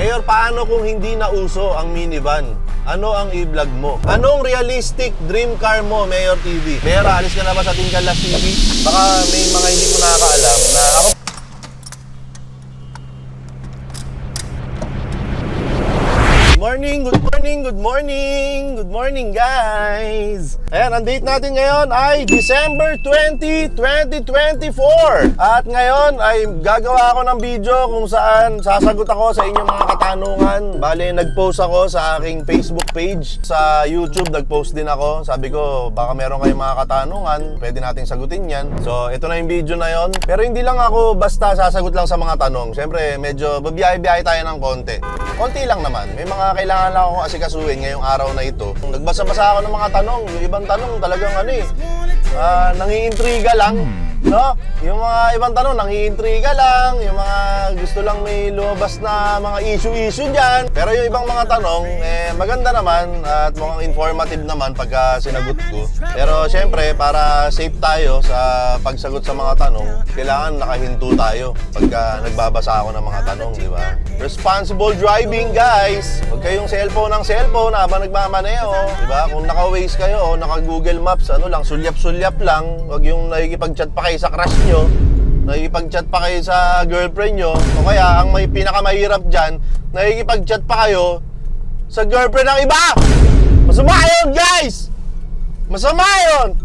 Mayor, paano kung hindi na uso ang minivan? Ano ang i-vlog mo? Anong realistic dream car mo, Mayor TV? Mayor, alis ka na ba sa Tingkalas TV? Baka may mga hindi ko nakakaalam na ako... Good morning guys! Ayan, ang date natin ngayon ay December 20, 2024. At ngayon ay gagawa ako ng video kung saan sasagot ako sa inyong mga katanungan. Bale, nag-post ako sa aking Facebook page. Sa YouTube, nag-post din ako. Sabi ko, baka meron kayong mga katanungan, pwede nating sagutin yan. So, ito na yung video na yon. Pero hindi lang ako basta sasagot lang sa mga tanong. Siyempre, medyo babiyahe-biyahe tayo ng konti. Konti lang naman. May mga kailangan lang akong asikasuhin ngayong araw na ito. Nagbasa-basa ako ng mga tanong. Yung ibang tanong talagang nangiintriga lang. No? Yung mga ibang tanong, nangiintriga lang. Yung mga gusto lang may lumabas na mga issue-issue dyan. Pero yung ibang mga tanong, maganda naman at mukhang informative naman pagka sinagot ko. Pero syempre, para safe tayo sa pagsagot sa mga tanong, kailangan nakahinto tayo pagka nagbabasa ako ng mga tanong, di ba? Responsible driving, guys! Huwag kayong cellphone ng cellphone habang nagmamaneho, di ba? Kung naka-Waze kayo o naka-Google Maps, sulyap-sulyap lang. Huwag yung nakikipag-chat pa kayo sa crush nyo, nakikipag-chat pa kayo sa girlfriend nyo, o kaya ang may pinakamahirap dyan, nakikipag-chat pa kayo sa girlfriend ng iba! Masama yun, guys! Masama yun!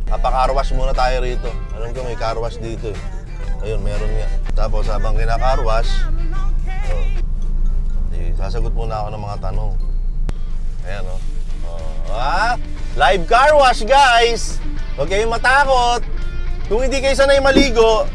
Napaka-carwash muna tayo rito. Alam ko may carwash dito eh. Ayun, meron nga. Tapos habang kinakarwash, sasagot muna ako ng mga tanong. Ayan live car wash, guys! Huwag kayong matakot. Kung hindi kayo sanay maligo,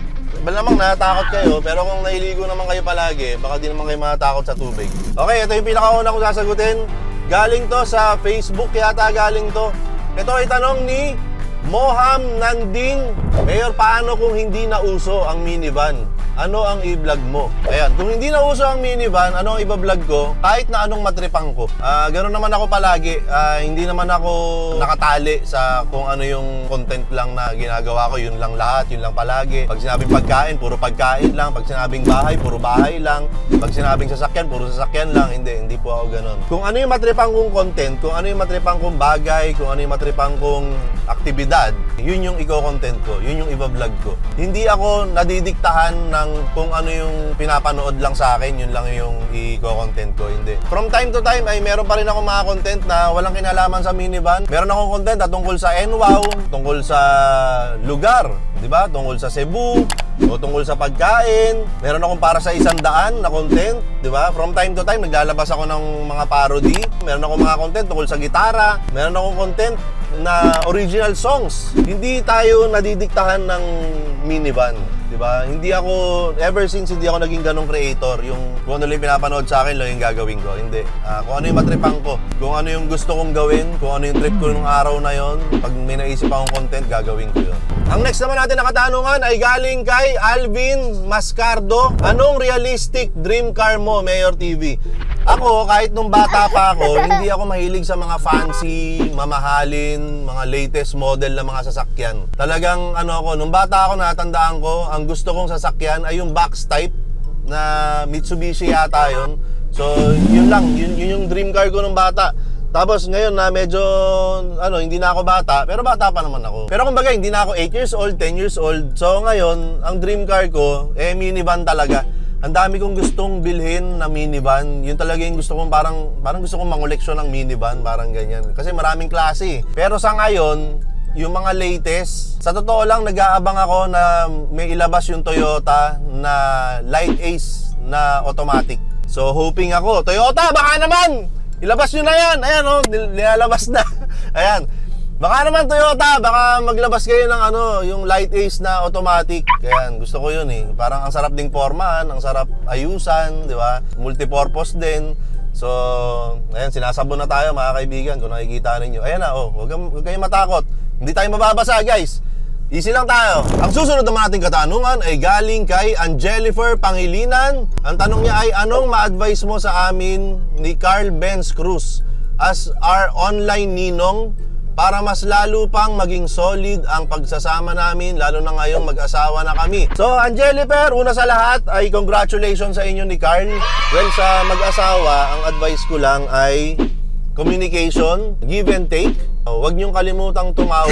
malamang natakot kayo. Pero kung nailigo naman kayo palagi, baka di naman kayo matakot sa tubig. Okay, ito yung pinakauna ko sasagutin. Galing to sa Facebook, yata galing to. Ito ay tanong ni Moham Nanding. Mayor, paano kung hindi na uso ang minivan? Ano ang i-vlog mo? Ayan, kung hindi na uso ang minivan, ano ang i-vlog ko? Kahit na anong matripang ko. Ganoon naman ako palagi. Hindi naman ako nakatali sa kung ano yung content lang na ginagawa ko. Yun lang lahat, yun lang palagi. Pag sinabing pagkain, puro pagkain lang. Pag sinabing bahay, puro bahay lang. Pag sinabing sasakyan, puro sasakyan lang. Hindi po ako ganoon. Kung ano yung matripang kong content, kung ano yung matripang kong bagay, kung ano yung matripang kong aktibidad, yun yung i-content ko, yun yung i-vlog ko. Hindi ako nadidiktahan ng kung ano yung pinapanood lang sa akin, yun lang yung i-content ko, hindi. From time to time ay meron pa rin ako mga content na walang kinalaman sa minivan. Meron akong content na tungkol sa NWOW, tungkol sa lugar, di ba? Tungkol sa Cebu, o tungkol sa pagkain. Meron akong para sa 100 na content, di ba? From time to time naglalabas ako ng mga parody. Meron akong mga content tungkol sa gitara. Meron akong content na original songs. Hindi tayo nadidiktahan ng minivan, di ba? Hindi ako, ever since hindi ako naging ganong creator, yung kung ano yung pinapanood sa akin lang yung gagawin ko. Hindi. Kung ano yung matripang ko, kung ano yung gusto kong gawin, kung ano yung trip ko nung araw na yon, pag may naisip akong content, gagawin ko yun. Ang next naman natin na katanungan ay galing kay Alvin Mascardo. Anong realistic dream car mo, Mayor TV? Ako, kahit nung bata pa ako, hindi ako mahilig sa mga fancy, mamahalin, mga latest model na mga sasakyan. Talagang nung bata ako, natandaan ko, ang gusto kong sasakyan ay yung box type na Mitsubishi yata yun. So, yun lang, yun yung dream car ko nung bata. Tapos ngayon na medyo, hindi na ako bata, pero bata pa naman ako. Pero kumbaga, hindi na ako 8 years old, 10 years old. So ngayon, ang dream car ko, minivan talaga. Ang dami kong gustong bilhin na minivan. Yun talaga yung gusto kong parang gusto kong mangoleksyon ng minivan, parang ganyan. Kasi maraming klase. Pero sa ngayon, yung mga latest, sa totoo lang, nag-aabang ako na may ilabas yung Toyota na Light Ace na automatic. So hoping ako, Toyota, baka naman! Ilabas nyo na yan! Ayan nilalabas na. Ayan. Baka naman Toyota, baka maglabas kayo ng yung Light Ace na automatic. Ayan, gusto ko yun eh. Parang ang sarap ding formahan, ang sarap ayusan, di ba? Multipurpose din. So, ayan, sinasabon na tayo mga kaibigan kung nakikita ninyo. Ayan na, huwag kayong matakot. Hindi tayo mababasa, guys. Easy lang tayo. Ang susunod naman nating katanungan ay galing kay Angelifer Pangilinan. Ang tanong niya ay, anong ma-advise mo sa amin ni Carl Benz Cruz as our online ninong para mas lalo pang maging solid ang pagsasama namin, lalo na ngayong mag-asawa na kami. So, Angelifer, una sa lahat ay congratulations sa inyo ni Carl. Well, sa mag-asawa, ang advice ko lang ay communication, give and take. Huwag niyong kalimutang tumawa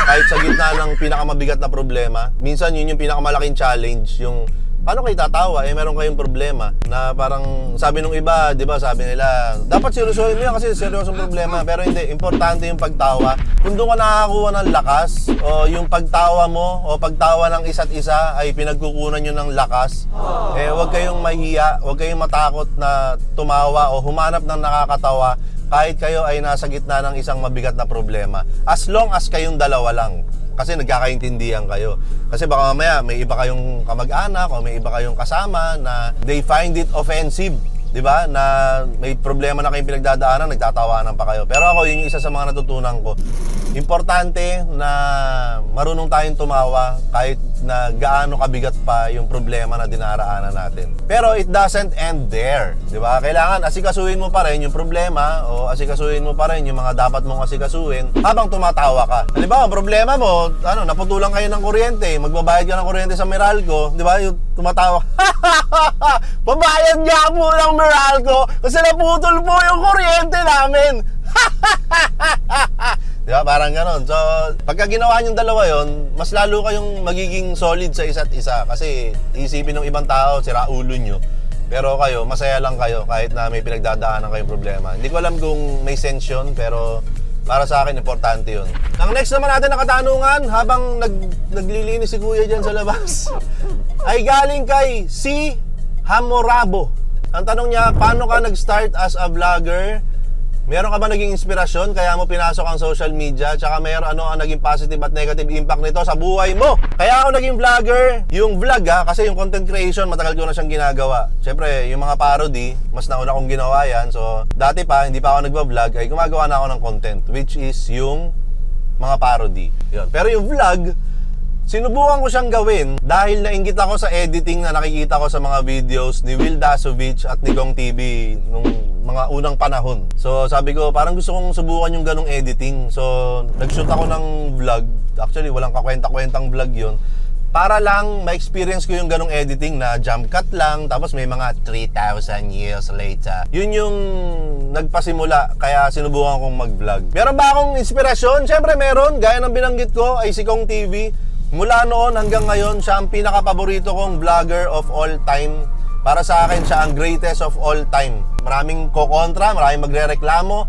kahit sa gitna ng pinakamabigat na problema. Minsan yun yung pinakamalaking challenge, yung paano kayo tatawa? Meron kayong problema na parang sabi nung iba, di ba, sabi nila, dapat seryosohin mo yan kasi seryosong problema. Pero hindi, importante yung pagtawa. Kung doon ka nakakakuha ng lakas, o yung pagtawa mo, o pagtawa ng isa't isa ay pinagkukunan nyo ng lakas, huwag kayong mahiya, huwag kayong matakot na tumawa o humanap ng nakakatawa kahit kayo ay nasa gitna ng isang mabigat na problema. As long as kayong dalawa lang. Kasi nagkakaintindihan kayo. Kasi baka mamaya may iba kayong kamag-anak o may iba kayong kasama na they find it offensive, di ba? Na may problema na kayong pinagdadaanan, nagtatawanan pa kayo. Pero ako, yun yung isa sa mga natutunan ko. Importante na marunong tayong tumawa kahit na gaano kabigat pa yung problema na dinaraanan natin. Pero it doesn't end there, di ba? Kailangan asikasuhin mo pa rin yung problema o asikasuhin mo pa rin yung mga dapat mong asikasuhin habang tumatawa ka. Halimbawa, ang problema mo, naputulan kayo ng kuryente, magbabayad ka ng kuryente sa Meralco, di ba? Yung tumatawa, pabayad nga po ng Meralco kasi naputol po yung kuryente namin. Di ba? Parang ganon. So, pagka ginawa niyong dalawa yon, mas lalo kayong magiging solid sa isa't isa. Kasi isipin ng ibang tao, sira ulo nyo. Pero kayo, masaya lang kayo kahit na may pinagdadaanan kayong problema. Hindi ko alam kung may sense yun, pero para sa akin, importante yun. Ang next naman natin na katanungan, habang naglilinis si Kuya dyan sa labas, ay galing kay si Hamorabo. Ang tanong niya, paano ka nag-start as a vlogger? Meron ka ba naging inspirasyon kaya mo pinasok ang social media? Tsaka ano ang naging positive at negative impact nito sa buhay mo? Kaya ako naging vlogger. Yung vlog kasi yung content creation, matagal ko na siyang ginagawa. Siyempre, yung mga parody, mas nauna kong ginawa yan. So, dati pa, hindi pa ako nagba-vlog, ay gumagawa na ako ng content, which is yung mga parody. Yun. Pero yung vlog, sinubukan ko siyang gawin dahil nainggit ako sa editing na nakikita ko sa mga videos ni Will Dasovich at ni Gong TV nung mga unang panahon. So sabi ko, parang gusto kong subukan yung ganong editing. So nag-shoot ako ng vlog. Actually, walang kakwenta-kwentang vlog yon. Para lang ma-experience ko yung ganong editing na jump cut lang, tapos may mga 3,000 years later. Yun yung nagpasimula, kaya sinubukan kong mag-vlog. Meron ba akong inspirasyon? Siyempre meron. Gaya ng binanggit ko ay si Gong TV. Mula noon hanggang ngayon, siya ang pinaka-paborito kong vlogger of all time. Para sa akin, siya ang greatest of all time. Maraming kokontra, maraming magrereklamo.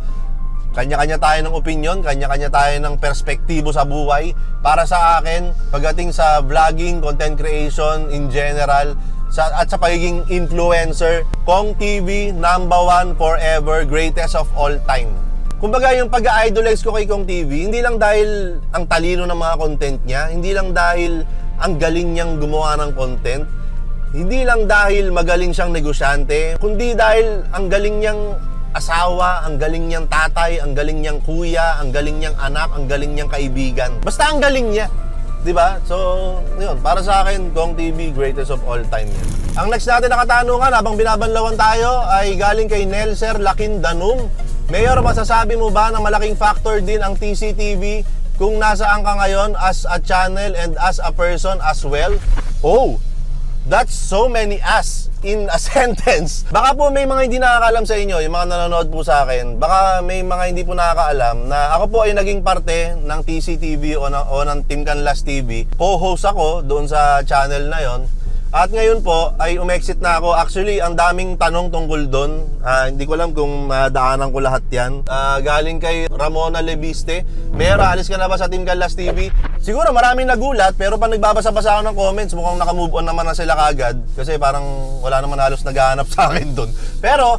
Kanya-kanya tayo ng opinion, kanya-kanya tayo ng perspektibo sa buhay. Para sa akin, pagdating sa vlogging, content creation in general, at sa pagiging influencer, Gong TV, #1 forever, greatest of all time. Kumbaga yung pag-idolize ko kay Gong TV, hindi lang dahil ang talino ng mga content niya, hindi lang dahil ang galing niyang gumawa ng content, hindi lang dahil magaling siyang negosyante, kundi dahil ang galing niyang asawa, ang galing niyang tatay, ang galing niyang kuya, ang galing niyang anak, ang galing niyang kaibigan. Basta ang galing niya. Diba? So, yun, para sa akin, Gong TV, greatest of all time yan. Ang next natin na katanungan, habang binabanlawan tayo, ay galing kay Nelser Lakindanum. Mayor, masasabi mo ba na malaking factor din ang TCTV kung nasaan ka ngayon as a channel and as a person as well? Oh, that's so many as in a sentence. Baka po may mga hindi nakakaalam sa inyo, yung mga nanonood po sa akin, baka may mga hindi po nakakaalam na ako po ay naging parte ng TCTV o ng Team Canlas TV. Co-host ako doon sa channel na yon. At ngayon po ay umexit na ako. Actually, ang daming tanong tungkol doon. Hindi ko alam kung madaanan ko lahat yan. Galing kay Ramona Lebiste. Mayor, alis ka na ba sa Team Canlas TV? Siguro maraming nagulat, pero pag nagbabasa-basa ako ng comments, mukhang nakamove on naman na sila kagad. Kasi parang wala naman halos naghahanap sa akin doon. Pero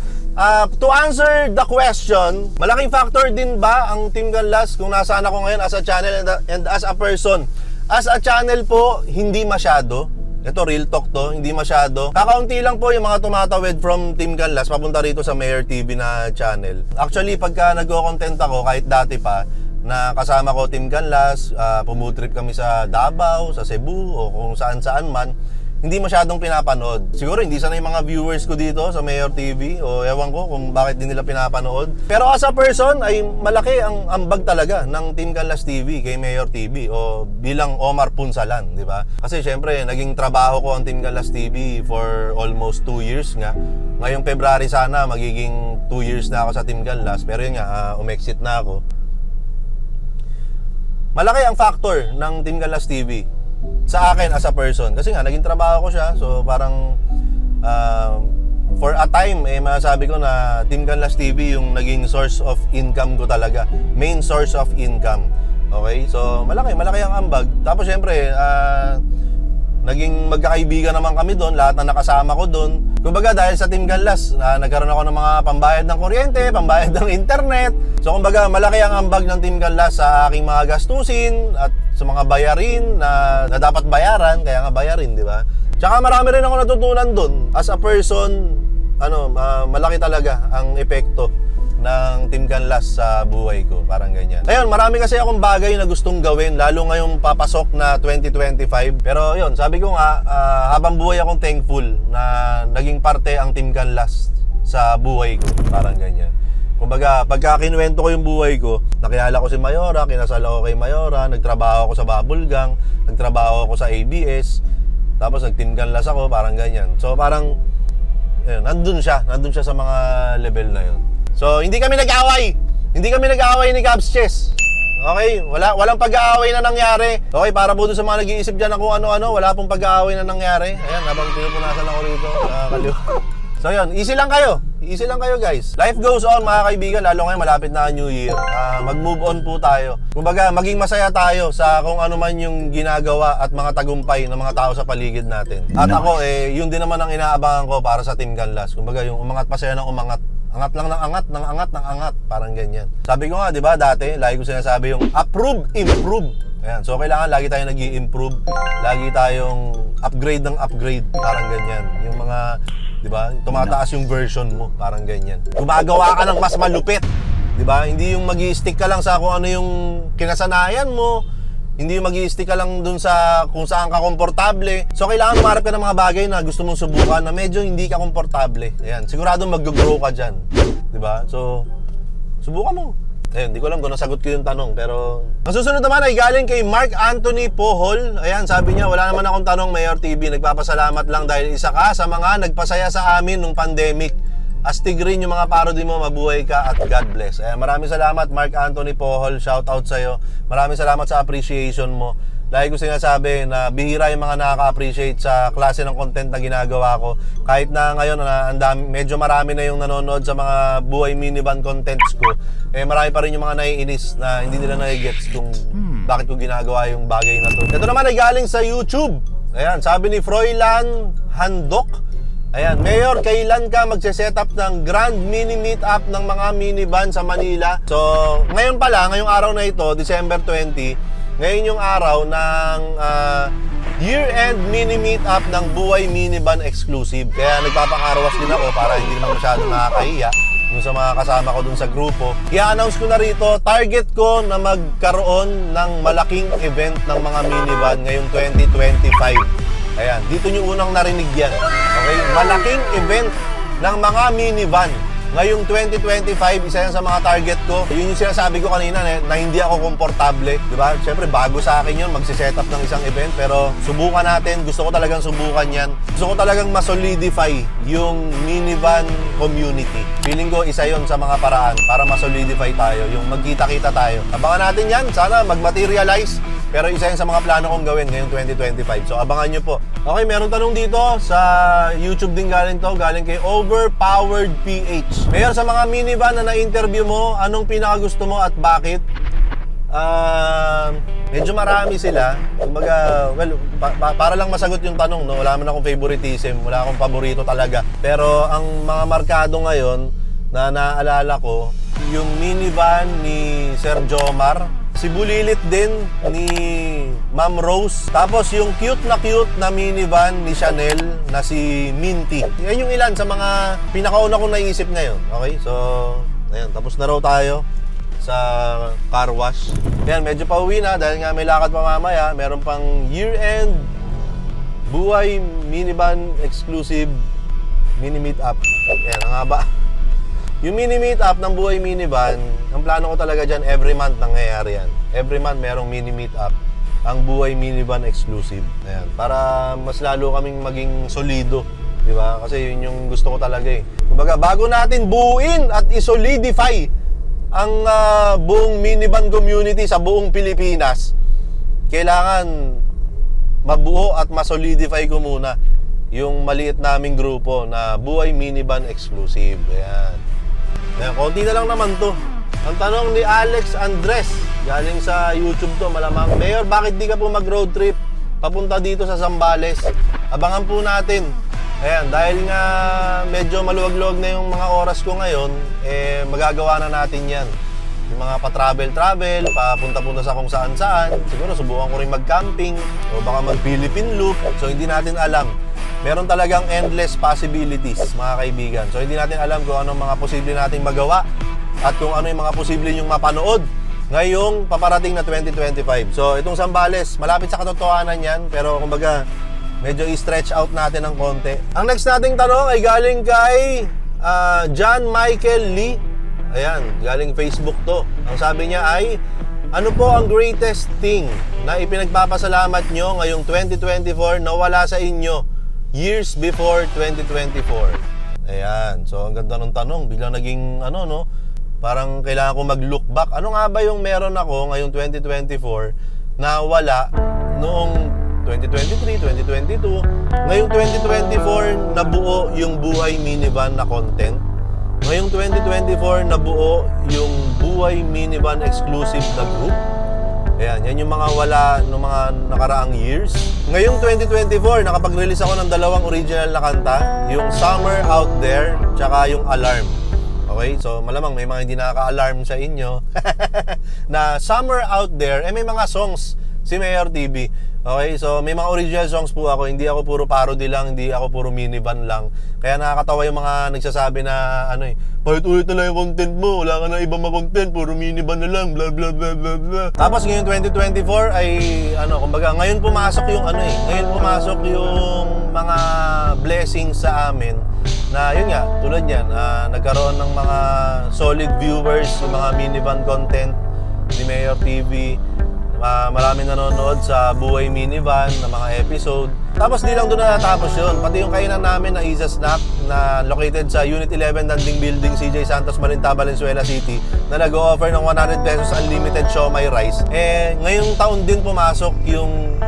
to answer the question, malaking factor din ba ang Team Canlas kung nasaan ako ngayon as a channel and as a person? As a channel po, hindi masyado. Ito, real talk to, hindi masyado. Kakaunti lang po yung mga tumatawid from Team Canlas papunta rito sa Mayor TV na channel. Actually, pagka nagko-content ako, kahit dati pa, na kasama ko Team Canlas, pumutrip kami sa Davao, sa Cebu, o kung saan-saan man, hindi masyadong pinapanood. Siguro hindi sana yung mga viewers ko dito sa Mayor TV o ewan ko kung bakit din nila pinapanood. Pero as a person ay malaki ang ambag talaga ng Team Canlas TV kay Mayor TV o bilang Omar Punsalan, di ba? Kasi syempre naging trabaho ko ang Team Canlas TV for almost 2 years nga. Ngayong February sana magiging 2 years na ako sa Team Canlas, pero yun nga, umexit na ako. Malaki ang factor ng Team Canlas TV sa akin as a person. Kasi nga, naging trabaho ko siya. So, parang for a time, masasabi ko na Team Canlas TV yung naging source of income ko talaga. Main source of income. Okay? So, malaki ang ambag. Tapos, syempre, naging magkakaibigan naman kami doon. Lahat na nakasama ko doon. Kumbaga, dahil sa Team Canlas, nagkaroon ako ng mga pambayad ng kuryente, pambayad ng internet. So, kumbaga, malaki ang ambag ng Team Canlas sa aking mga gastusin at sa mga bayarin na dapat bayaran, kaya nga bayarin, di ba? Tsaka marami rin ako natutunan doon. As a person, malaki talaga ang epekto ng Team Canlas sa buhay ko, parang ganyan. Ayun, marami kasi akong bagay na gustong gawin, lalo ngayong papasok na 2025. Pero yun, sabi ko nga, habang buhay akong thankful na naging parte ang Team Canlas sa buhay ko, parang ganyan. Kumbaga, pagka kinuwento ko yung buhay ko, nakilala ko si Mayora, kinasal ako kay Mayora, nagtrabaho ako sa Bubble Gang, nagtrabaho ako sa ABS, tapos nag-Team Canlas ako, parang ganyan. So parang, ayun, nandun siya sa mga level na yun. So, hindi kami nag-away. Hindi kami nag-away ni Cubs Chess. Okay? Walang pag-aaway na nangyari. Okay, para po doon sa mga nag-iisip dyan na kung ano-ano, wala pong pag-aaway na nangyari. Ayan, habang pinupunasan ako rito. So, yun. Easy lang kayo. Easy lang kayo, guys. Life goes on, mga kaibigan. Lalo ngayon, malapit na ang New Year. Mag-move on po tayo. Kumbaga, maging masaya tayo sa kung ano man yung ginagawa at mga tagumpay ng mga tao sa paligid natin. At ako, yun din naman ang inaabangan ko para sa Team Canlas. Kumbaga, yung umangat pa sila ng umangat. Angat lang ng angat, parang ganyan. Sabi ko nga, di ba, dati, lagi ko sinasabi yung approve, improve. Ayan, so kailangan lagi tayong nag-i-improve, lagi tayong upgrade ng upgrade, parang ganyan. Yung mga, di ba, tumataas yung version mo, parang ganyan. Gumagawa ka ng mas malupit, di ba? Hindi yung mag-i-stick ka lang sa kung ano yung kinasanayan mo, hindi yung mag-i-stick ka lang dun sa kung saan ka komportable. So, kailangan umarap ka ng mga bagay na gusto mong subukan na medyo hindi ka komportable. Ayan, sigurado mag-grow ka dyan. Diba? So, subukan mo. Ayun, hindi ko alam kung nasagot ko yung tanong, pero... Ang susunod naman ay galing kay Mark Anthony Pohol. Ayan, sabi niya, wala naman akong tanong, Mayor TV. Nagpapasalamat lang dahil isa ka sa mga nagpasaya sa amin nung pandemic. Astig rin yung mga parody mo, mabuhay ka at God bless. Maraming salamat Mark Anthony Pohol, shout out sa'yo. Maraming salamat sa appreciation mo. Lagi ko sinasabi na bihira yung mga nakaka-appreciate sa klase ng content na ginagawa ko. Kahit na ngayon medyo marami na yung nanonood sa mga buhay minivan contents ko, marami pa rin yung mga naiinis na hindi nila nai-gets kung bakit ko ginagawa yung bagay na to. Ito naman ay galing sa YouTube. Ayan, sabi ni Froilan Handok. Ayan, Mayor, kailan ka magse-setup ng grand mini meetup ng mga minivan sa Manila? So, ngayon pala, ngayong araw na ito, December 20, ngayon yung araw ng year-end mini meetup ng Buhay Minivan Exclusive. Kaya nagpapakarwas din ako para hindi naman masyado nakakahiya dun sa mga kasama ko dun sa grupo. I-announce ko na rito, target ko na magkaroon ng malaking event ng mga minivan ngayong 2025. Ayan, dito nyo unang narinig yan. Okay? Malaking event ng mga minivan. Ngayong 2025, isa yan sa mga target ko. Yun yung sinasabi ko kanina na hindi ako komportable. Diba? Siyempre, bago sa akin yun, magsiset up ng isang event. Pero subukan natin. Gusto ko talagang subukan yan. Gusto ko talagang masolidify yung minivan community. Feeling ko, isa yon sa mga paraan para masolidify tayo. Yung magkita-kita tayo. Abangan natin yan. Sana mag-materialize. Pero isa yan sa mga plano kong gawin ngayong 2025. So, abangan nyo po. Okay, meron tanong dito sa YouTube din galing to. Galing kay Overpowered PH. Mayor, sa mga minivan na na-interview mo, anong pinakagusto mo at bakit? Medyo marami sila. Kumbaga, well, para lang masagot yung tanong, no? Wala man akong favoritism. Wala akong paborito talaga. Pero ang mga markado ngayon na naalala ko, yung minivan ni Sir Jomar, si Bulilit din ni Ma'am Rose. Tapos yung cute na minivan ni Chanel na si Minty. Yan yung ilan sa mga pinakauna kong naisip ngayon. Okay, so ayan, tapos na raw tayo sa car wash. Yan, medyo pauwi na dahil nga may lakad pa mamaya. Meron pang year-end Buhay Minivan Exclusive Mini Meetup. Ayan, ang haba. Yung mini meetup ng Buhay Minivan, ang plano ko talaga dyan, every month nangyayari yan. Every month merong mini meetup ang Buhay Minivan Exclusive. Ayan, para mas lalo kaming maging solido, di ba? Kasi yun yung gusto ko talaga eh. Kumbaga, bago natin buuin at isolidify ang buong minivan community sa buong Pilipinas, kailangan mabuo at masolidify ko muna yung maliit naming grupo na Buhay Minivan Exclusive. Ayan. Ayan, konti na lang naman to. Ang tanong ni Alex Andres, galing sa YouTube to, malamang, Mayor, bakit di ka po mag-road trip papunta dito sa Zambales? Abangan po natin. Ayan, dahil nga medyo maluwag-luwag na yung mga oras ko ngayon, magagawa na natin yan. Yung mga pa-travel-travel, papunta-punta sa kung saan-saan. Siguro subukan ko rin mag-camping o baka mag-Philippine loop. So hindi natin alam. Meron talagang endless possibilities, mga kaibigan. So hindi natin alam kung anong mga posible nating magawa at kung ano yung mga posible yung mapanood ngayong paparating na 2025. So itong Zambales, malapit sa katotohanan yan, pero kumbaga medyo i-stretch out natin ng konti. Ang next nating tanong ay galing kay John Michael Lee. Ayan, galing Facebook to. Ang sabi niya ay, ano po ang greatest thing na ipinagpapasalamat nyo ngayong 2024 na wala sa inyo years before 2024? Ayan, so ang ganda ng tanong. Biglang naging parang kailangan ko mag-look back. Ano nga ba yung meron ako ngayong 2024 na wala noong 2023, 2022? Ngayong 2024 nabuo yung Buhay Minivan na content. Ngayong 2024 nabuo yung Buhay Minivan Exclusive na group. Ayan, yan yung mga wala ng mga nakaraang years. Ngayong 2024, nakapag-release ako ng dalawang original na kanta, yung Summer Out There, tsaka yung Alarm. Okay, so malamang may mga hindi nakaka-alarm sa inyo na Summer Out There, may mga songs si Mayor TV. Okay, so may mga original songs po ako, hindi ako puro parody lang, hindi ako puro minivan lang. Kaya nakakatawa yung mga nagsasabi na paulit ulit na lang yung content mo, wala ka na ibang content, puro minivan na lang, blah blah blah blah blah. Tapos ngayong 2024 ay kumbaga ngayon pumasok yung ngayon pumasok yung mga blessings sa amin na yun nga, tulad yan, nagkaroon ng mga solid viewers, yung mga minivan content ni Mayor TV. Maraming nanonood sa Buhay Minivan na mga episode. Tapos di lang doon natapos yun. Pati yung kainan namin na Isa Snack na located sa Unit 11 Danding Building, CJ Santos, Malinta, Valenzuela City, na nag-o-offer ng 100 pesos unlimited siomai rice. Ngayong taon din pumasok yung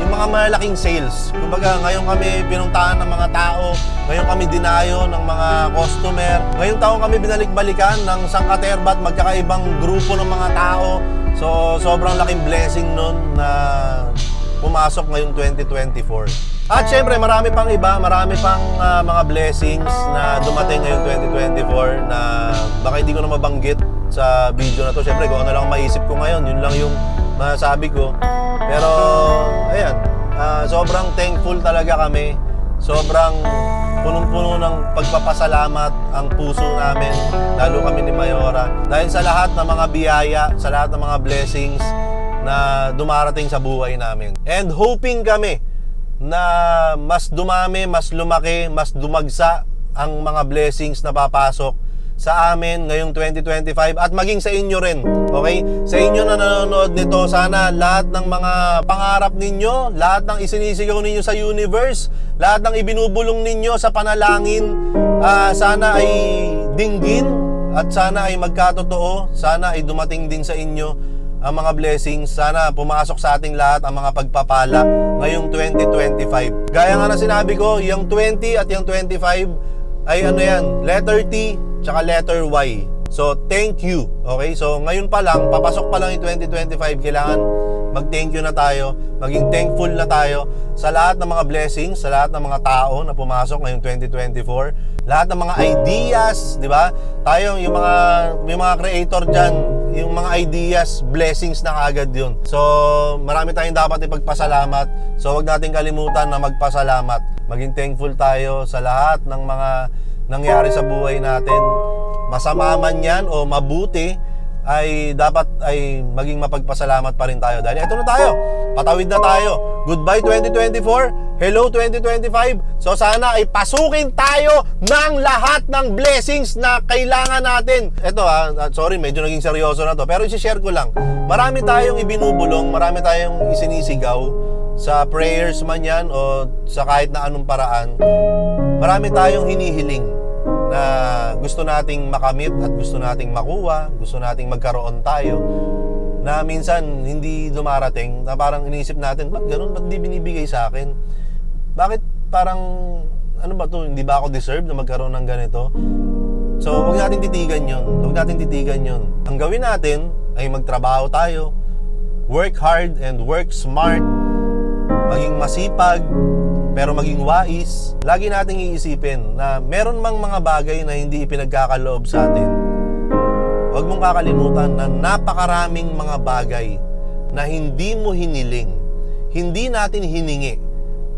mga malalaking sales. Kumbaga, ngayon kami pinuntahan ng mga tao, ngayon kami dinayo ng mga customer, ngayong taon kami binalik-balikan ng sangkaterbat, magkakaibang grupo ng mga tao. So, sobrang laking blessing nun na pumasok ngayong 2024. At syempre, marami pang iba, marami pang mga blessings na dumating ngayong 2024 na baka hindi ko na mabanggit sa video na to. Syempre, kung ano lang maisip ko ngayon, yun lang yung masasabi ko. Pero, ayan, sobrang thankful talaga kami. Sobrang punong-puno ng pagpapasalamat ang puso namin, lalo kami ni Mayora, dahil sa lahat ng mga biyaya, sa lahat ng mga blessings na dumarating sa buhay namin. And hoping kami na mas dumami, mas lumaki, mas dumagsa ang mga blessings na papasok sa amin ngayong 2025 at maging sa inyo rin. Okay? Sa inyo na nanonood nito, sana lahat ng mga pangarap ninyo, lahat ng isinisigaw ninyo sa universe, lahat ng ibinubulong ninyo sa panalangin, sana ay dinggin at sana ay magkatotoo, sana ay dumating din sa inyo ang mga blessings. Sana pumasok sa ating lahat ang mga pagpapala ngayong 2025. Gaya nga na sinabi ko, yung 20 at yung 25 ay letter T tsaka letter Y. So, thank you. Okay? So, ngayon pa lang, papasok pa lang yung 2025, kailangan mag-thank you na tayo, maging thankful na tayo sa lahat ng mga blessings, sa lahat ng mga tao na pumasok ngayong 2024, lahat ng mga ideas, di ba? Tayo, yung mga creator dyan, yung mga ideas, blessings na agad yun. So, marami tayong dapat ipagpasalamat. So, wag natin kalimutan na magpasalamat. Maging thankful tayo sa lahat ng mga nangyari sa buhay natin. Masama man yan o mabuti, ay dapat ay maging mapagpasalamat pa rin tayo. Dahil eto na tayo, patawid na tayo. Goodbye 2024, hello 2025. So sana ay pasukin tayo ng lahat ng blessings na kailangan natin. Eto sorry, medyo naging seryoso na to, pero i-share ko lang. Marami tayong ibinubulong, marami tayong isinisigaw sa prayers man yan o sa kahit na anong paraan. Marami tayong hinihiling na gusto nating makamit at gusto nating makuha, gusto nating magkaroon tayo, na minsan hindi dumarating, na parang iniisip natin, ba't ganun? Ba't di binibigay sa akin? Bakit parang, ano ba to? Hindi ba ako deserve na magkaroon ng ganito? So, huwag natin titigan yun. Huwag natin titigan yun. Ang gawin natin ay magtrabaho tayo, work hard and work smart, maging masipag, pero maging wais. Lagi nating iisipin na meron mang mga bagay na hindi ipinagkakaloob sa atin. Huwag mong kakalimutan na napakaraming mga bagay na hindi mo hiniling, hindi natin hiningi,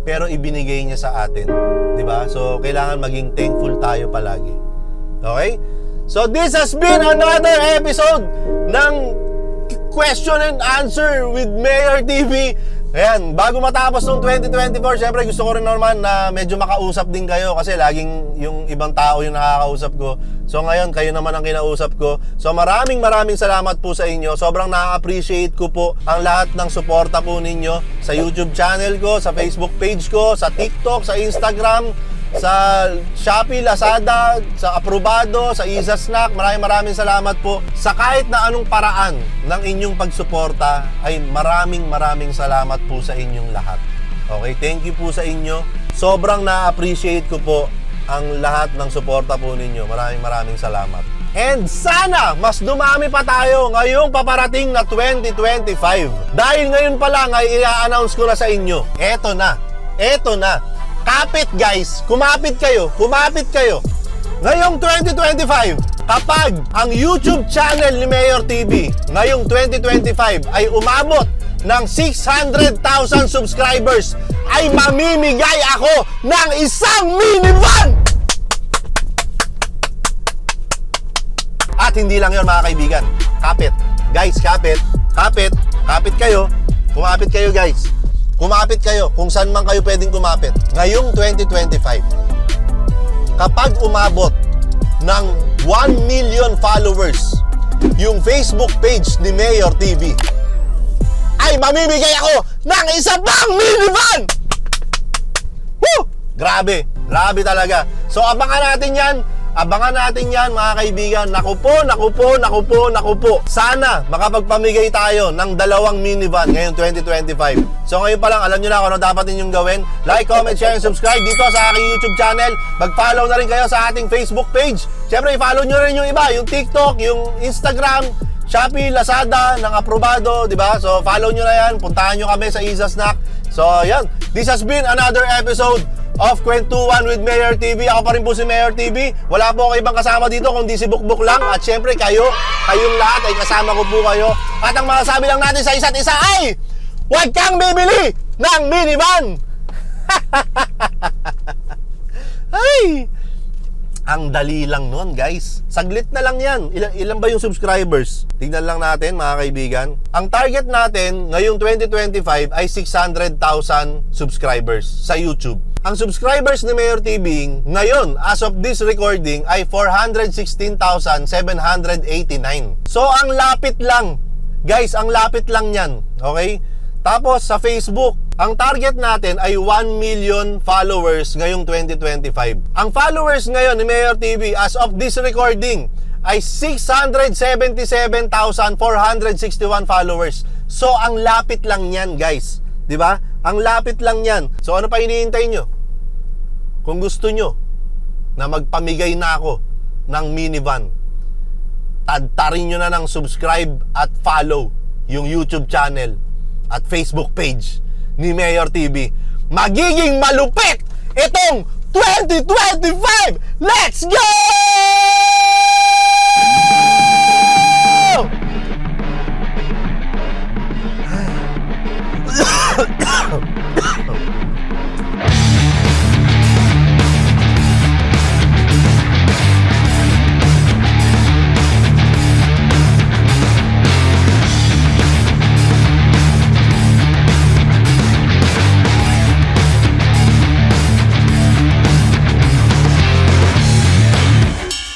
pero ibinigay niya sa atin. Diba? So, kailangan maging thankful tayo palagi. Okay? So, this has been another episode ng Question and Answer with Mayor TV. Ayan, bago matapos ng 2024, syempre gusto ko rin naman na medyo makausap din kayo kasi laging yung ibang tao yung nakakausap ko. So ngayon, kayo naman ang kinausap ko. So maraming salamat po sa inyo. Sobrang na-appreciate ko po ang lahat ng suporta po ninyo sa YouTube channel ko, sa Facebook page ko, sa TikTok, sa Instagram, sa Shopee, Lazada, sa Aprobado, sa Isa Snack. Maraming salamat po sa kahit na anong paraan ng inyong pagsuporta. Ay maraming salamat po sa inyong lahat. Okay, thank you po sa inyo. Sobrang na-appreciate ko po ang lahat ng suporta po ninyo. Maraming salamat. And sana mas dumami pa tayo ngayong paparating na 2025. Dahil ngayon pa lang ay i-announce ko na sa inyo. Eto na. Kapit guys, kumapit kayo. Ngayong 2025, kapag ang YouTube channel ni Mayor TV ngayong 2025 ay umabot ng 600,000 subscribers, ay mamimigay ako ng isang minivan! At hindi lang yon mga kaibigan. Kapit. Guys, kapit kayo. Kumapit kayo guys. Kumapit kayo kung saan man kayo pwedeng kumapit. Ngayong 2025, kapag umabot ng 1 million followers yung Facebook page ni Mayor TV, ay mamimigay ako ng isa pang minivan! Woo! Grabe talaga. So abangan natin yan mga kaibigan. Naku po. Sana makapagpamigay tayo ng 2 minivan ngayong 2025. So ngayon pa lang, alam nyo na kung ano dapat ninyong gawin. Like, comment, share, and subscribe dito sa aking YouTube channel. Mag-follow na rin kayo sa ating Facebook page. Siyempre, i-follow nyo rin yung iba, yung TikTok, yung Instagram, Shopee, Lazada, ng Aprobado, diba? So follow nyo na yan. Puntahan nyo kami sa Isa Snack. So yan, this has been another episode of Kwentuhan with Mayor TV. Ako pa rin po si Mayor TV. Wala po ako ibang kasama dito kundi si Bukbuk lang. At syempre kayong lahat ay kasama ko po kayo. At ang masasabi lang natin sa isa't isa ay huwag kang bibili ng minivan! Ay! Ang dali lang nun guys. Saglit na lang yan. Ilan ba yung subscribers? Tignan lang natin mga kaibigan. Ang target natin ngayong 2025 ay 600,000 subscribers sa YouTube. Ang subscribers ni Mayor TV ngayon, as of this recording, ay 416,789. So ang lapit lang. Guys, ang lapit lang yan. Okay? Tapos sa Facebook, ang target natin ay 1 million followers ngayong 2025. Ang followers ngayon ni Mayor TV as of this recording ay 677,461 followers. So ang lapit lang yan guys. 'Di ba? Ang lapit lang yan. So ano pa hinihintay nyo? Kung gusto nyo na magpamigay na ako ng minivan, tadtarin nyo na ng subscribe at follow yung YouTube channel at Facebook page ni Mayor TV. Magiging malupit itong 2025! Let's go!